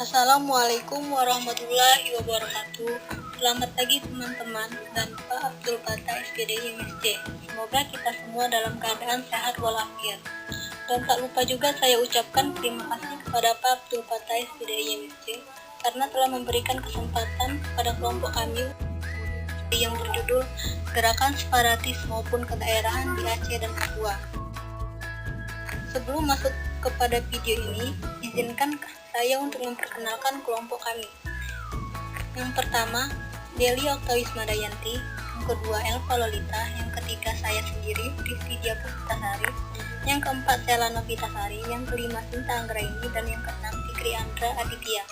Assalamualaikum warahmatullahi wabarakatuh. Selamat pagi teman-teman dan Pak Abdul Fattah SPD IMSC. Semoga kita semua dalam keadaan sehat walafiat. Dan tak lupa juga saya ucapkan terima kasih kepada Pak Abdul Fattah SPD IMSC karena telah memberikan kesempatan pada kelompok kami yang berjudul Gerakan Separatis maupun Kedaerahan di Aceh dan Papua. Sebelum masuk kepada video ini, izinkan saya untuk memperkenalkan kelompok kami. Yang pertama, Deli Oktawisma Dayanti. Yang kedua, Elva Lolita. Yang ketiga, saya sendiri, Rizky Puspitasari. Yang keempat, Selana Novitasari. Yang kelima, Sinta Anggraini. Dan yang keenam, Fikri Andra Aditya.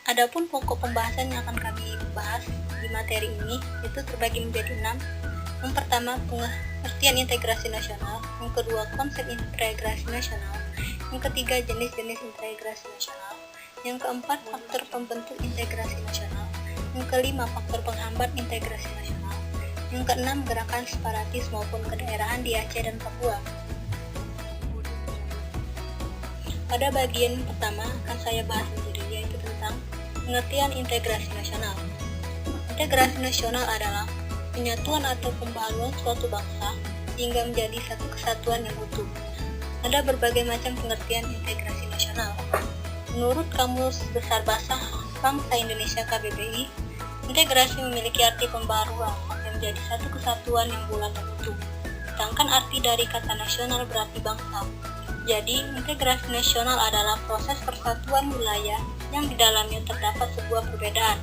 Adapun pokok pembahasan yang akan kami bahas di materi ini itu terbagi menjadi 6. Yang pertama, pengertian integrasi nasional. Yang kedua, konsep integrasi nasional. Yang ketiga, jenis-jenis integrasi nasional. Yang keempat, faktor pembentuk integrasi nasional. Yang kelima, faktor penghambat integrasi nasional. Yang keenam, gerakan separatis maupun kedaerahan di Aceh dan Papua. Pada bagian pertama akan saya bahas sendiri, yaitu tentang pengertian integrasi nasional. Integrasi nasional adalah penyatuan atau pembaharuan suatu bangsa hingga menjadi satu kesatuan yang utuh. Ada berbagai macam pengertian integrasi nasional. Menurut Kamus Besar Bahasa Bangsa Indonesia KBBI, integrasi memiliki arti pembaruan yang menjadi satu kesatuan yang bulat dan utuh. Sedangkan arti dari kata nasional berarti bangsa. Jadi, integrasi nasional adalah proses persatuan wilayah yang di dalamnya terdapat sebuah perbedaan.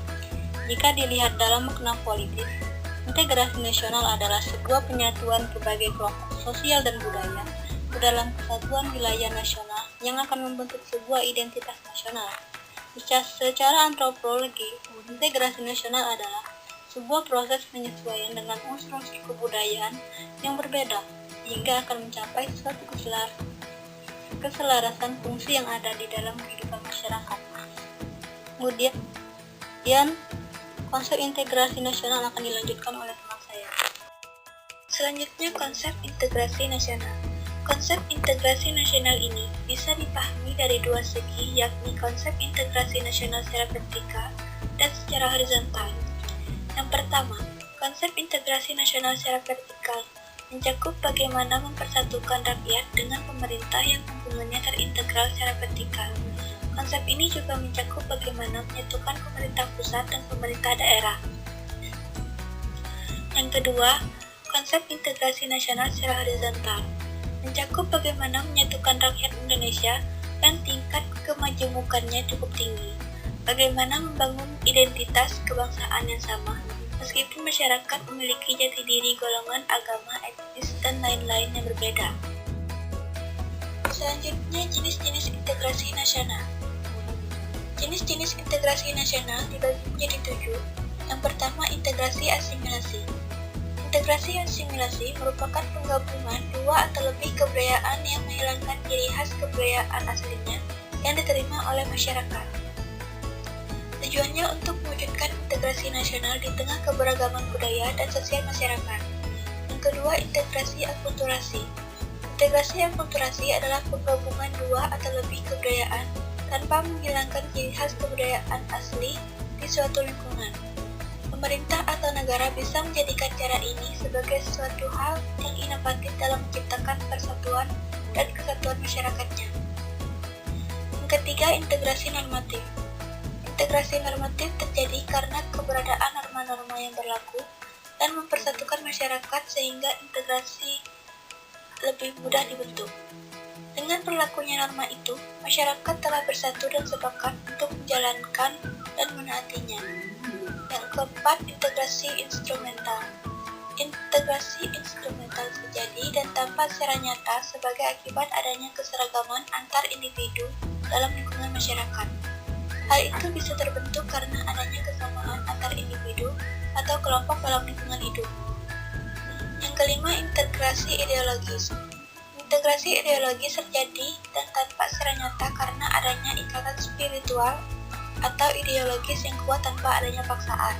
Jika dilihat dalam makna politis, integrasi nasional adalah sebuah penyatuan berbagai kelompok sosial dan budaya ke dalam kesatuan wilayah nasional yang akan membentuk sebuah identitas nasional. Secara antropologi, integrasi nasional adalah sebuah proses penyesuaian dengan unsur-unsur kebudayaan yang berbeda hingga akan mencapai suatu keselarasan fungsi yang ada di dalam kehidupan masyarakat. Kemudian, konsep integrasi nasional akan dilanjutkan oleh teman saya. Selanjutnya, konsep integrasi nasional. Konsep integrasi nasional ini bisa dipahami dari dua segi, yakni konsep integrasi nasional secara vertikal dan secara horizontal. Yang pertama, konsep integrasi nasional secara vertikal mencakup bagaimana mempersatukan rakyat dengan pemerintah yang hubungannya terintegral secara vertikal. Konsep ini juga mencakup bagaimana menyatukan pemerintah pusat dan pemerintah daerah. Yang kedua, konsep integrasi nasional secara horizontal mencakup bagaimana menyatukan rakyat Indonesia yang tingkat kemajemukannya cukup tinggi, bagaimana membangun identitas kebangsaan yang sama, meskipun masyarakat memiliki jati diri golongan, agama, etnis, dan lain-lain yang berbeda. Selanjutnya, jenis-jenis integrasi nasional. Jenis-jenis integrasi nasional dibagi menjadi 7. Yang pertama, integrasi asimilasi. Integrasi asimilasi merupakan penggabungan dua atau lebih kebudayaan yang menghilangkan ciri khas kebudayaan aslinya yang diterima oleh masyarakat. Tujuannya untuk mewujudkan integrasi nasional di tengah keberagaman budaya dan sosial masyarakat. Yang kedua, integrasi akulturasi. Integrasi akulturasi adalah penggabungan dua atau lebih kebudayaan tanpa menghilangkan ciri khas kebudayaan asli di suatu lingkungan. Pemerintah atau negara bisa menjadikan cara ini sebagai suatu hal yang inovatif dalam menciptakan persatuan dan kesatuan masyarakatnya. Yang ketiga, integrasi normatif. Integrasi normatif terjadi karena keberadaan norma-norma yang berlaku dan mempersatukan masyarakat sehingga integrasi lebih mudah dibentuk. Dengan berlakunya norma itu, masyarakat telah bersatu dan sepakat untuk menjalankan dan menaatinya. Yang keempat, integrasi instrumental. Integrasi instrumental terjadi dan tampak secara nyata sebagai akibat adanya keseragaman antar individu dalam lingkungan masyarakat. Hal itu bisa terbentuk karena adanya kesamaan antar individu atau kelompok dalam lingkungan hidup. Yang kelima, integrasi ideologis. Integrasi ideologis terjadi dan tampak secara nyata karena adanya ikatan spiritual atau ideologis yang kuat tanpa adanya paksaan.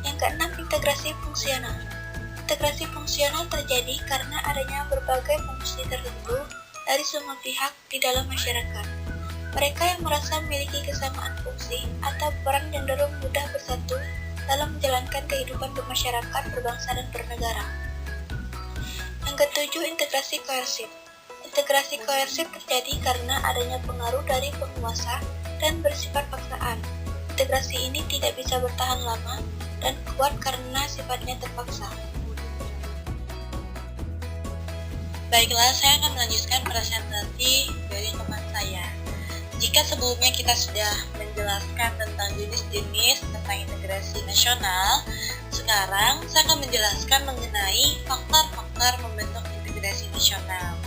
Yang keenam, integrasi fungsional. Integrasi fungsional terjadi karena adanya berbagai fungsi tertentu dari semua pihak di dalam masyarakat. Mereka yang merasa memiliki kesamaan fungsi atau peran cenderung mudah bersatu dalam menjalankan kehidupan bermasyarakat, berbangsa, dan bernegara. Yang ketujuh, integrasi koersif. Integrasi koersif terjadi karena adanya pengaruh dari penguasa dan bersifat paksaan. Integrasi ini tidak bisa bertahan lama dan kuat karena sifatnya terpaksa. Baiklah, saya akan melanjutkan presentasi dari teman saya. Jika sebelumnya kita sudah menjelaskan tentang jenis-jenis tentang integrasi nasional, sekarang saya akan menjelaskan mengenai faktor-faktor pembentuk integrasi nasional.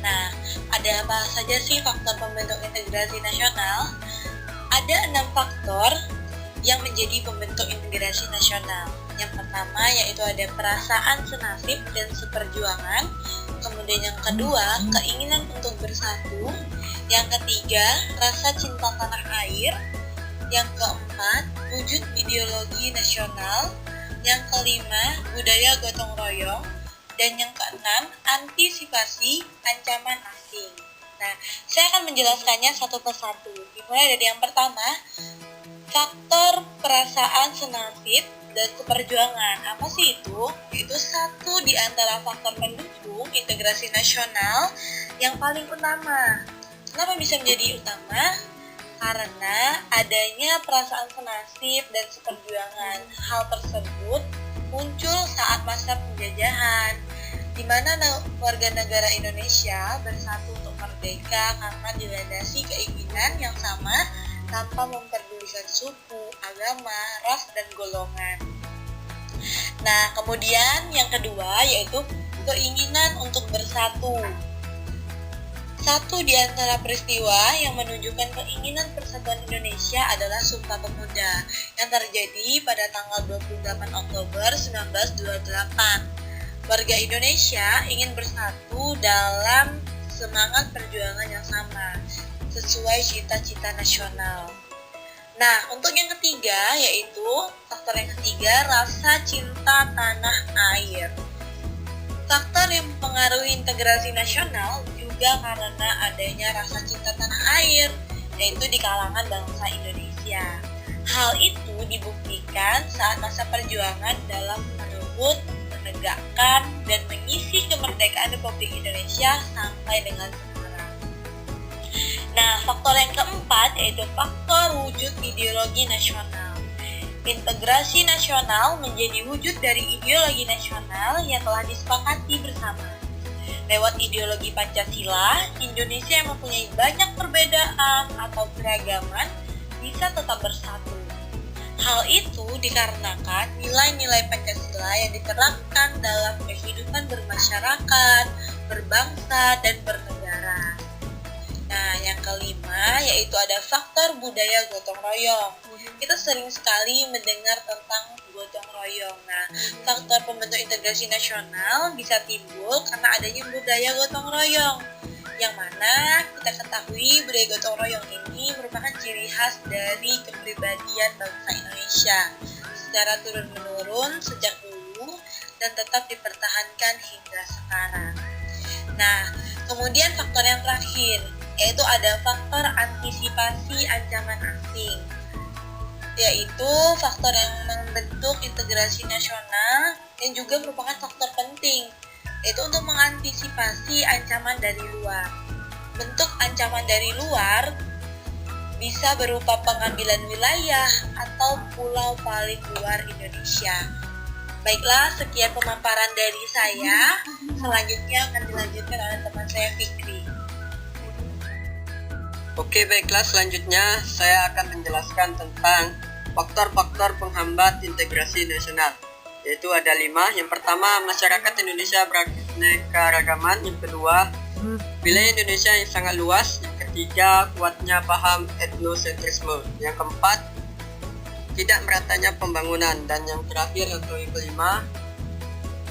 Nah, ada apa saja sih faktor pembentuk integrasi nasional? Ada 6 faktor yang menjadi pembentuk integrasi nasional. Yang pertama yaitu ada perasaan senasib dan seperjuangan. Kemudian yang kedua, keinginan untuk bersatu. Yang ketiga, rasa cinta tanah air. Yang keempat, wujud ideologi nasional. Yang kelima, budaya gotong royong. Dan yang keenam, antisipasi ancaman asing. Nah, saya akan menjelaskannya satu persatu. Dimulai dari yang pertama, faktor perasaan senasib dan keperjuangan. Apa sih itu? Itu satu di antara faktor pendukung integrasi nasional yang paling utama. Kenapa bisa menjadi utama? Karena adanya perasaan senasib dan seperjuangan. Hal tersebut muncul saat masa penjajahan, di mana warga negara Indonesia bersatu untuk merdeka karena dilandasi keinginan yang sama tanpa memperdulikan suku, agama, ras, dan golongan. Nah, kemudian yang kedua yaitu keinginan untuk bersatu. Satu di antara peristiwa yang menunjukkan keinginan persatuan Indonesia adalah Sumpah Pemuda yang terjadi pada tanggal 28 Oktober 1928. Warga Indonesia ingin bersatu dalam semangat perjuangan yang sama, sesuai cita-cita nasional. Nah, untuk yang ketiga yaitu faktor yang ketiga, rasa cinta tanah air. Faktor yang mempengaruhi integrasi nasional juga karena adanya rasa cinta tanah air, yaitu di kalangan bangsa Indonesia. Hal itu dibuktikan saat masa perjuangan dalam merebut, menegakkan, dan mengisi kemerdekaan Republik Indonesia sampai dengan sekarang. Nah, faktor yang keempat yaitu faktor wujud ideologi nasional. Integrasi nasional menjadi wujud dari ideologi nasional yang telah disepakati bersama. Lewat ideologi Pancasila, Indonesia yang mempunyai banyak perbedaan atau keragaman bisa tetap bersatu. Hal itu dikarenakan nilai-nilai Pancasila yang diterapkan dalam kehidupan bermasyarakat, berbangsa, dan bernegara. Nah, yang kelima yaitu ada faktor budaya gotong royong. Kita sering sekali mendengar tentang gotong royong. Nah, faktor pembentuk integrasi nasional bisa timbul karena adanya budaya gotong royong, yang mana kita ketahui budaya gotong royong ini merupakan ciri khas dari kepribadian bangsa Indonesia secara turun-menurun sejak dulu dan tetap dipertahankan hingga sekarang. Nah, kemudian faktor yang terakhir yaitu ada faktor antisipasi ancaman asing, yaitu faktor yang membentuk integrasi nasional dan juga merupakan faktor penting, yaitu untuk mengantisipasi ancaman dari luar. Bentuk ancaman dari luar bisa berupa pengambilan wilayah atau pulau paling luar Indonesia. Baiklah, sekian pemaparan dari saya. Selanjutnya akan dilanjutkan oleh teman saya Fikri. Oke, baiklah, selanjutnya saya akan menjelaskan tentang faktor-faktor penghambat integrasi nasional, yaitu ada 5. Yang pertama, masyarakat Indonesia beraneka-ragaman. Yang kedua, wilayah Indonesia yang sangat luas. Yang ketiga, kuatnya paham etnosentrisme. Yang keempat, tidak meratanya pembangunan. Dan yang terakhir atau yang kelima,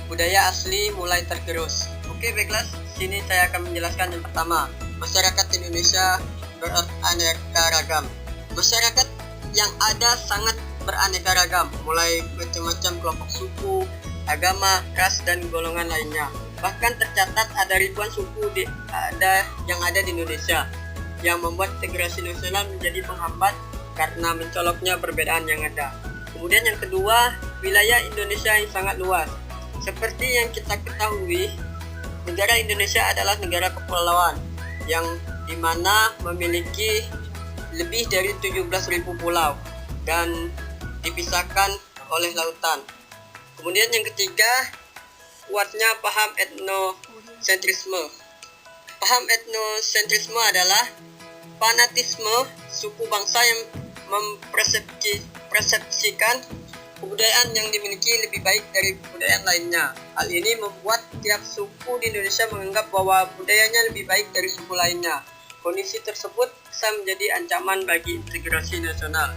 budaya asli mulai tergerus. Oke, baiklah, sini saya akan menjelaskan yang pertama, masyarakat Indonesia beraneka ragam. Masyarakat yang ada sangat beraneka ragam, mulai macam-macam kelompok suku, agama, ras, dan golongan lainnya. Bahkan tercatat ada ribuan suku yang ada di Indonesia. yang membuat integrasi nasional menjadi penghambat karena mencoloknya perbedaan yang ada. Kemudian yang kedua, wilayah Indonesia yang sangat luas. Seperti yang kita ketahui, negara Indonesia adalah negara kepulauan yang dimana memiliki lebih dari 17.000 pulau dan dipisahkan oleh lautan. Kemudian yang ketiga, kuatnya paham etnosentrisme. Paham etnosentrisme adalah fanatisme suku bangsa yang mempersepsikan kebudayaan yang dimiliki lebih baik dari kebudayaan lainnya. Hal ini membuat tiap suku di Indonesia menganggap bahwa budayanya lebih baik dari suku lainnya. Kondisi tersebut bisa menjadi ancaman bagi integrasi nasional.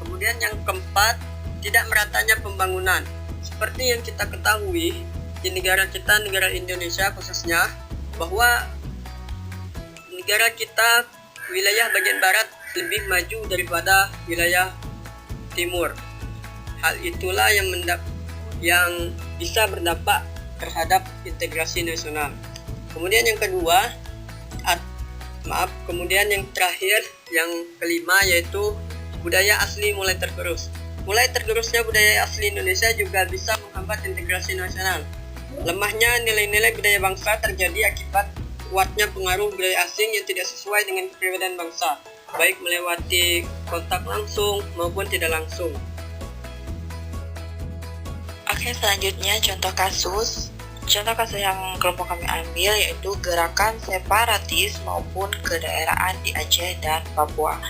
Kemudian yang keempat, tidak meratanya pembangunan. Seperti yang kita ketahui di negara kita, negara Indonesia khususnya, bahwa negara kita wilayah bagian barat lebih maju daripada wilayah timur. Hal itulah yang bisa berdampak terhadap integrasi nasional. Kemudian yang kedua, kemudian yang terakhir, yang kelima, yaitu budaya asli mulai tergerus. Mulai tergerusnya budaya asli Indonesia juga bisa menghambat integrasi nasional. Lemahnya nilai-nilai budaya bangsa terjadi akibat kuatnya pengaruh budaya asing yang tidak sesuai dengan kepribadian bangsa, baik melewati kontak langsung maupun tidak langsung. Oke, selanjutnya contoh kasus yang kelompok kami ambil yaitu gerakan separatis maupun kedaerahan di Aceh dan Papua.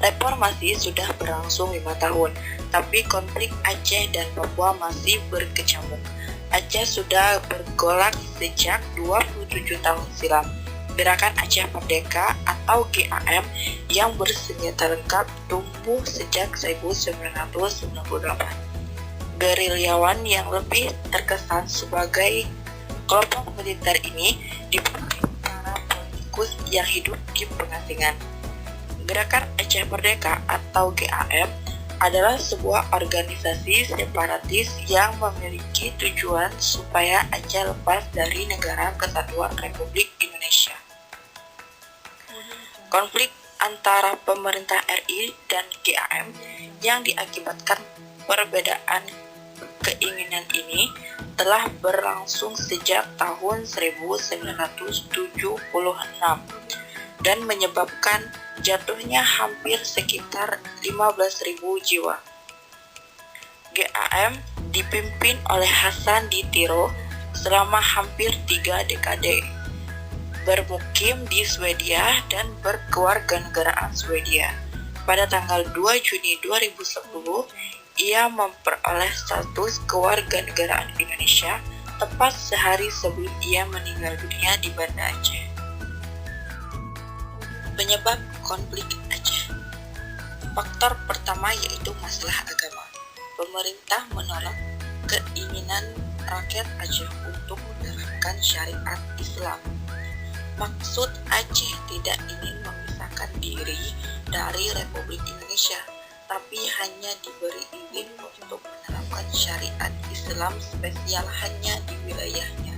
Reformasi sudah berlangsung 5 tahun, tapi konflik Aceh dan Papua masih berkecamuk. Aceh sudah bergolak sejak 27 tahun silam. Gerakan Aceh Merdeka atau GAM yang bersenjata lengkap tumbuh sejak 1998. Gerilyawan yang lebih terkesan sebagai kelompok militer ini dipimpin para politikus yang hidup di pengasingan. Gerakan Aceh Merdeka atau GAM adalah sebuah organisasi separatis yang memiliki tujuan supaya Aceh lepas dari Negara Kesatuan Republik Indonesia. Konflik antara pemerintah RI dan GAM yang diakibatkan perbedaan keinginan ini telah berlangsung sejak tahun 1976 dan menyebabkan jatuhnya hampir sekitar 15.000 jiwa. GAM dipimpin oleh Hasan Ditiro selama hampir 3 dekade, bermukim di Swedia dan berkewarganegaraan Swedia. Pada tanggal 2 Juni 2010, ia memperoleh status kewarganegaraan Indonesia tepat sehari sebelum ia meninggal dunia di Banda Aceh. Penyebab konflik Aceh. Faktor pertama yaitu masalah agama. Pemerintah menolak keinginan rakyat Aceh untuk menerapkan syariat Islam. Maksud Aceh tidak ingin memisahkan diri dari Republik Indonesia, tapi hanya diberi izin untuk menerapkan syariat Islam spesial hanya di wilayahnya.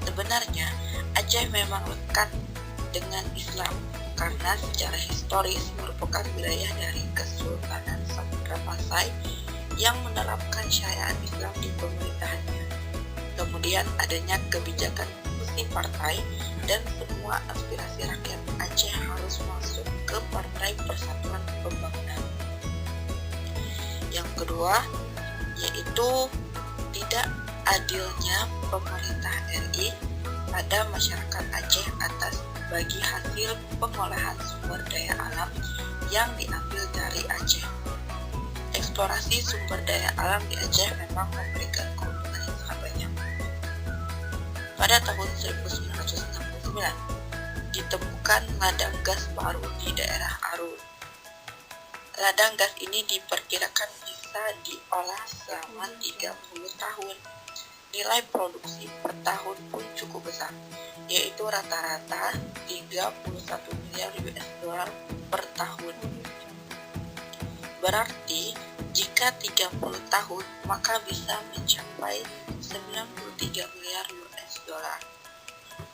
Sebenarnya Aceh memang lekat dengan Islam karena secara historis merupakan wilayah dari Kesultanan Samudra Pasai yang menerapkan syariat Islam di pemerintahannya. Kemudian adanya kebijakan multipartai dan semua aspirasi rakyat Aceh harus masuk ke Partai Persatuan Pembangunan. Yang kedua yaitu tidak adilnya pemerintah RI pada masyarakat Aceh atas bagi hasil pengolahan sumber daya alam yang diambil dari Aceh. Eksplorasi sumber daya alam di Aceh memang memberikan keuntungan yang sangat banyak. Pada tahun 1969, ditemukan ladang gas baru di daerah Arun. Ladang gas ini diperkirakan bisa diolah selama 30 tahun. Nilai produksi per tahun pun cukup besar, yaitu rata-rata 31 miliar US dollar per tahun. Berarti jika 30 tahun maka bisa mencapai 93 miliar US dollar.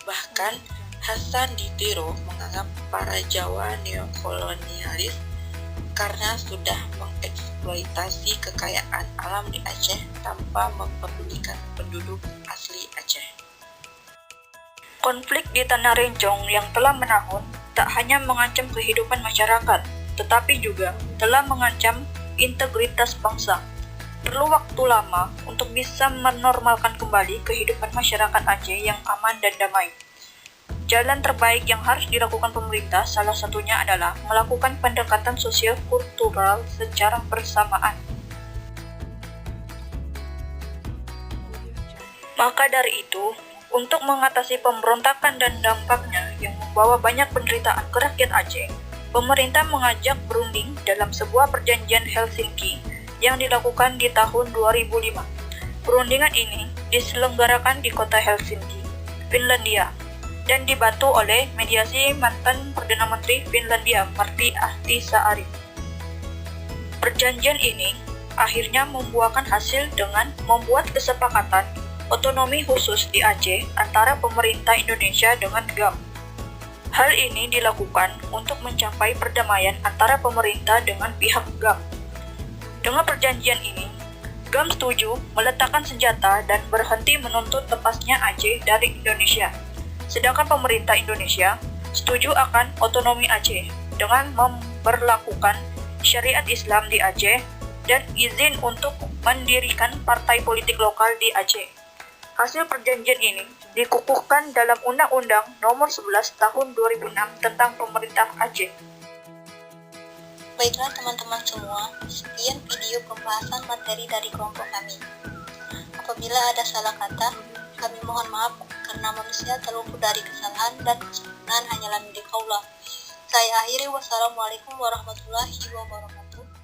Bahkan Hasan Ditiro menganggap para Jawa neokolonialis karena sudah mengeksploitasi kekayaan alam di Aceh tanpa mempedulikan penduduk asli Aceh. Konflik di Tanah Rencong yang telah menahun tak hanya mengancam kehidupan masyarakat, tetapi juga telah mengancam integritas bangsa. Perlu waktu lama untuk bisa menormalkan kembali kehidupan masyarakat Aceh yang aman dan damai. Jalan terbaik yang harus dilakukan pemerintah salah satunya adalah melakukan pendekatan sosial kultural secara bersamaan. Maka dari itu, untuk mengatasi pemberontakan dan dampaknya yang membawa banyak penderitaan ke rakyat Aceh, pemerintah mengajak berunding dalam sebuah perjanjian Helsinki yang dilakukan di tahun 2005. Perundingan ini diselenggarakan di kota Helsinki, Finlandia, dan dibantu oleh mediasi mantan Perdana Menteri Finlandia Martti Ahtisaari. Perjanjian ini akhirnya membuahkan hasil dengan membuat kesepakatan otonomi khusus di Aceh antara pemerintah Indonesia dengan GAM. Hal ini dilakukan untuk mencapai perdamaian antara pemerintah dengan pihak GAM. Dengan perjanjian ini, GAM setuju meletakkan senjata dan berhenti menuntut lepasnya Aceh dari Indonesia. Sedangkan pemerintah Indonesia setuju akan otonomi Aceh dengan memberlakukan syariat Islam di Aceh dan izin untuk mendirikan partai politik lokal di Aceh. Hasil perjanjian ini dikukuhkan dalam Undang-Undang Nomor 11 Tahun 2006 tentang Pemerintah Aceh. Baiklah teman-teman semua, sekian video pembahasan materi dari kelompok kami. Apabila ada salah kata, kami mohon maaf karena manusia terluput dari kesalahan dan kesempurnaan hanyalah milik Allah. Saya akhiri, wassalamualaikum warahmatullahi wabarakatuh.